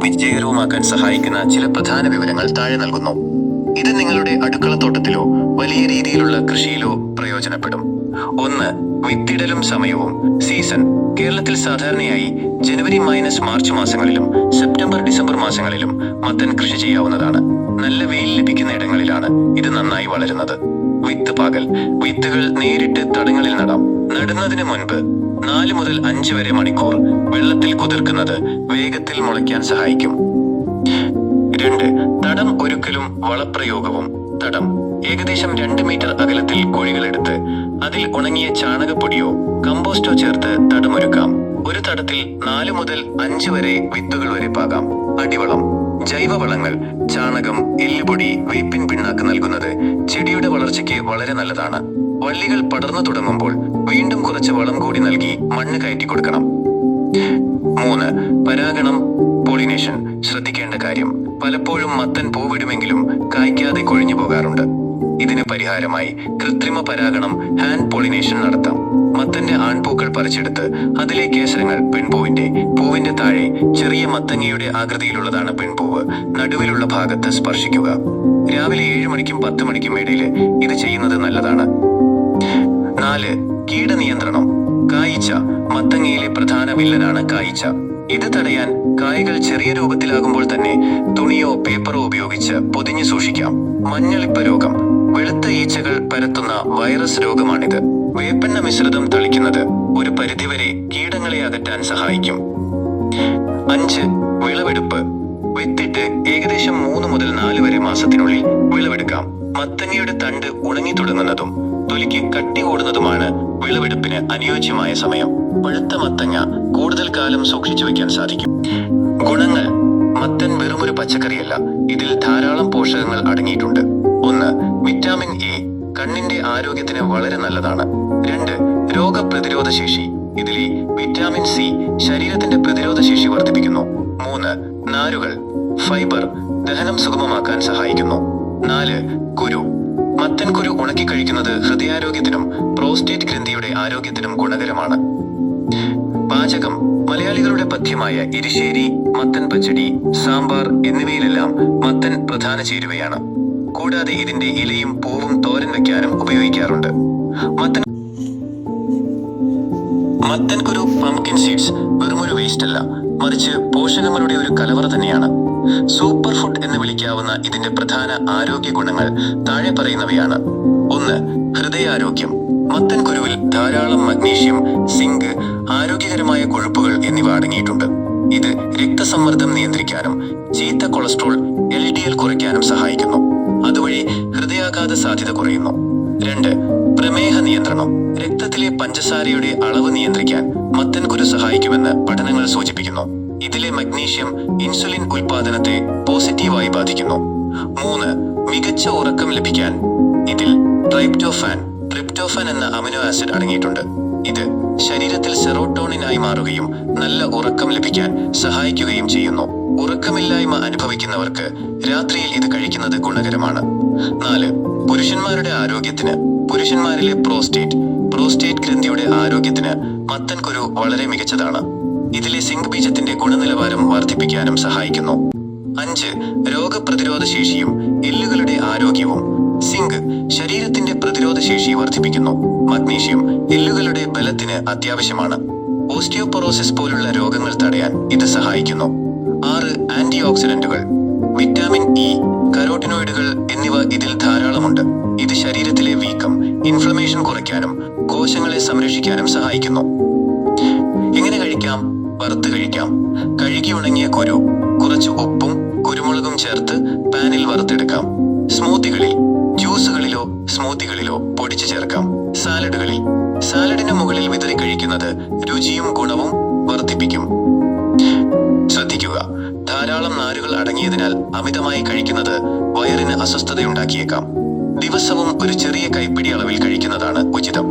വിജയകരവുമാക്കാൻ സഹായിക്കുന്ന ചില പ്രധാന വിവരങ്ങൾ താഴെ നൽകുന്നു. ഇത് നിങ്ങളുടെ അടുക്കളത്തോട്ടത്തിലോ വലിയ രീതിയിലുള്ള കൃഷിയിലോ പ്രയോജനപ്പെടും. 1. വിത്തിടലും സമയവും. സീസൺ. കേരളത്തിൽ സാധാരണയായി ജനുവരി-മാർച്ച് മാസങ്ങളിലും സെപ്റ്റംബർ-ഡിസംബർ മാസങ്ങളിലും മത്തൻ കൃഷി ചെയ്യാവുന്നതാണ്. നല്ല വെയിൽ ലഭിക്കുന്ന ഇടങ്ങളിലാണ് ഇത് നന്നായി വളരുന്നത്. വിത്ത് പാകൽ. വിത്തുകൾ നേരിട്ട് തടങ്ങളിൽ നടാം. നടുന്നതിന് മുൻപ് 4 മുതൽ 5 വരെ മണിക്കൂർ വെള്ളത്തിൽ കുതിർക്കുന്നത് വേഗത്തിൽ മുളയ്ക്കാൻ സഹായിക്കും. 2. തടം ഒരുക്കലും വളപ്രയോഗവും. തടം ഏകദേശം 2 മീറ്റർ അകലത്തിൽ കുഴികളെടുത്ത് അതിൽ ഉണങ്ങിയ ചാണകപ്പൊടിയോ കമ്പോസ്റ്റോ ചേർത്ത് തടമൊരുക്കാം. ഒരു തടത്തിൽ 4 മുതൽ 5 വരെ വിത്തുകൾ വരെ പാകാം. അടിവളം. ജൈവവളങ്ങൾ. ചാണകം, എല്ലുപൊടി, വേപ്പിൻ പിണ്ണാക്ക് നൽകുന്നത് ചെടിയുടെ വളർച്ചയ്ക്ക് വളരെ നല്ലതാണ്. വള്ളികൾ പടർന്നു തുടങ്ങുമ്പോൾ വീണ്ടും കുറച്ച് വളം കൂടി നൽകി മണ്ണ് കയറ്റി കൊടുക്കണം. 3. പരാഗണം, പോളിനേഷൻ. ശ്രദ്ധിക്കേണ്ട കാര്യം, പലപ്പോഴും മത്തൻ പൂവിടുമെങ്കിലും കായ്ക്കാതെ കൊഴിഞ്ഞു പോകാറുണ്ട്. ഇതിന് പരിഹാരമായി കൃത്രിമ പരാഗണം, ഹാൻഡ് പോളിനേഷൻ നടത്താം. മത്തന്റെ ആൺപൂക്കൾ പറിച്ചെടുത്ത് അതിലെ കേസരങ്ങൾ പൂവിന്റെ താഴെ ചെറിയ മത്തങ്ങയുടെ ആകൃതിയിലുള്ളതാണ് പെൺപൂവ്. നടുവിലുള്ള ഭാഗത്ത് സ്പർശിക്കുക. രാവിലെ 7 മണിക്കും 10 മണിക്കും ഇടയിൽ ഇത് ചെയ്യുന്നത് നല്ലതാണ്. 4. കീടനിയന്ത്രണം. കായ്ച്ച. മത്തങ്ങയിലെ പ്രധാന വില്ലനാണ് കായ്ച്ച. ഇത് തടയാൻ കായകൾ ചെറിയ രൂപത്തിലാകുമ്പോൾ തന്നെ തുണിയോ പേപ്പറോ ഉപയോഗിച്ച് പൊതിഞ്ഞു സൂക്ഷിക്കാം. മഞ്ഞളിപ്പ് രോഗം. വെളുത്ത ഈച്ചകൾ പരത്തുന്ന വൈറസ് രോഗമാണിത്. വേപ്പെണ്ണ മിശ്രിതം തളിക്കുന്നത് ഒരു പരിധിവരെ കീടങ്ങളെ അകറ്റാൻ സഹായിക്കും. 5. വിളവെടുപ്പ്. വിത്തിട്ട് ഏകദേശം 3 മുതൽ 4 വരെ മാസത്തിനുള്ളിൽ വിളവെടുക്കാം. മത്തങ്ങയുടെ തണ്ട് ഉണങ്ങി തുടങ്ങുന്നതും തൊലിക്ക് കട്ടി കൂടുന്നതുമാണ് വിളവെടുപ്പിന് അനുയോജ്യമായ സമയം. പഴുത്ത മത്തങ്ങ കൂടുതൽ കാലം സൂക്ഷിച്ചു വയ്ക്കാൻ സാധിക്കും. ഗുണങ്ങൾ. മത്തൻ വെറുമൊരു പച്ചക്കറിയല്ല, ഇതിൽ ധാരാളം പോഷകങ്ങൾ അടങ്ങിയിട്ടുണ്ട്. 1. Vitamin A. കണ്ണിന്റെ ആരോഗ്യത്തിന് വളരെ നല്ലതാണ്. 2. രോഗപ്രതിരോധ ശേഷി. ഇതിലെ വിറ്റാമിൻ സി ശരീരത്തിന്റെ പ്രതിരോധ ശേഷി വർദ്ധിപ്പിക്കുന്നു. 3. നാരുകൾ. ഫൈബർ. ദഹനം സുഗമമാക്കാൻ സഹായിക്കുന്നു. 4. കുരു. മത്തൻ കുരു ഉണക്കി കഴിക്കുന്നത് ഹൃദയാരോഗ്യത്തിനും പ്രോസ്റ്റേറ്റ് ഗ്രന്ഥിയുടെ ആരോഗ്യത്തിനും ഗുണകരമാണ്. പാചകം. മലയാളികളുടെ പഥ്യമായ എരിശ്ശേരി, മത്തൻ പച്ചടി, സാമ്പാർ എന്നിവയിലെല്ലാം മത്തൻ പ്രധാന ചേരുവയാണ്. കൂടാതെ ഇതിന്റെ ഇലയും പൂവും തോരൻ വെക്കാനും ഉപയോഗിക്കാറുണ്ട്. മത്തൻ കുരു, പംകിൻ സീഡ്സ് വെറുമൊരു വേസ്റ്റ് അല്ല, മറിച്ച് പോഷകങ്ങളുടെ ഒരു കലവറ തന്നെയാണ്. സൂപ്പർ ഫുഡ് എന്ന് വിളിക്കാവുന്ന ഇതിന്റെ പ്രധാന ആരോഗ്യ ഗുണങ്ങൾ താഴെ പറയുന്നവയാണ്. 1. ഹൃദയാരോഗ്യം. മത്തൻ കുരുവിൽ ധാരാളം മഗ്നീഷ്യം, സിങ്ക്, ആരോഗ്യകരമായ കൊഴുപ്പുകൾ എന്നിവ അടങ്ങിയിട്ടുണ്ട്. ഇത് രക്തസമ്മർദ്ദം നിയന്ത്രിക്കാനും ചീത്ത കൊളസ്ട്രോൾ LDL കുറയ്ക്കാനും സഹായിക്കുന്നു. അതുവഴി ഹൃദയാഘാത സാധ്യത കുറയുന്നു. 2. പ്രമേഹ നിയന്ത്രണം. രക്തത്തിലെ പഞ്ചസാരയുടെ അളവ് നിയന്ത്രിക്കാൻ മത്തൻ കുരു സഹായിക്കുമെന്ന് പഠനങ്ങൾ സൂചിപ്പിക്കുന്നു. ഇതിലെ മഗ്നീഷ്യം ഇൻസുലിൻ ഉൽപാദനത്തെ പോസിറ്റീവായി ബാധിക്കുന്നു. 3. മികച്ച ഉറക്കം ലഭിക്കാൻ. ഇതിൽ ട്രിപ്റ്റോഫാൻ എന്ന അമിനോ ആസിഡ് അടങ്ങിയിട്ടുണ്ട്. ഇത് ശരീരത്തിൽ സെറോട്ടോണിനായി മാറുകയും നല്ല ഉറക്കം ലഭിക്കാൻ സഹായിക്കുകയും ചെയ്യുന്നു. ഉറക്കമില്ലായ്മ അനുഭവിക്കുന്നവർക്ക് രാത്രിയിൽ ഇത് കഴിക്കുന്നത് ഗുണകരമാണ്. 4. പുരുഷന്മാരുടെ ആരോഗ്യത്തിന്. പുരുഷന്മാരിലെ പ്രോസ്റ്റേറ്റ് ഗ്രന്ഥിയുടെ ആരോഗ്യത്തിന് മത്തൻ കുരു വളരെ മികച്ചതാണ്. ഇതിലെ സിങ്ക് ബീജത്തിന്റെ ഗുണനിലവാരം വർദ്ധിപ്പിക്കാനും സഹായിക്കുന്നു. 5. രോഗപ്രതിരോധ ശേഷിയും എല്ലുകളുടെ ആരോഗ്യവും. സിങ്ക് ശരീരത്തിന്റെ പ്രതിരോധ ശേഷി വർദ്ധിപ്പിക്കുന്നു. മഗ്നീഷ്യം എല്ലുകളുടെ ബലത്തിന് അത്യാവശ്യമാണ്. ഓസ്റ്റിയോപൊറോസിസ് പോലുള്ള രോഗങ്ങൾ തടയാൻ ഇത് സഹായിക്കുന്നു. 6. ആന്റി ഓക്സിഡന്റുകൾ. വിറ്റാമിൻ ഇ, കരോട്ടിനോയിഡുകൾ എന്നിവ ഇതിൽ ധാരാളമുണ്ട്. ഇത് ശരീരത്തിലെ വീക്കം, ഇൻഫ്ലമേഷൻ കുറയ്ക്കാനും കോശങ്ങളെ സംരക്ഷിക്കാനും സഹായിക്കുന്നു. എങ്ങനെ കഴിക്കാം? വറുത്ത് കഴിക്കാം. കഴുകി ഉണങ്ങിയ കുരു കുറച്ച് ഉപ്പും കുരുമുളകും ചേർത്ത് പാനിൽ വറുത്തെടുക്കാം. സ്മൂത്തികളിൽ, ജ്യൂസുകളിലോ സ്മൂത്തികളിലോ പൊടിച്ചു ചേർക്കാം. സാലഡിന് മുകളിൽ വിതറി കഴിക്കുന്നത് രുചിയും ഗുണവും വർദ്ധിപ്പിക്കും. ശ്രദ്ധിക്കുക, ധാരാളം നാരുകൾ അടങ്ങിയതിനാൽ അമിതമായി കഴിക്കുന്നത് വയറിന് അസ്വസ്ഥതയുണ്ടാക്കിയേക്കാം. ദിവസവും ഒരു ചെറിയ കൈപ്പിടി അളവിൽ കഴിക്കുന്നതാണ് ഉചിതം.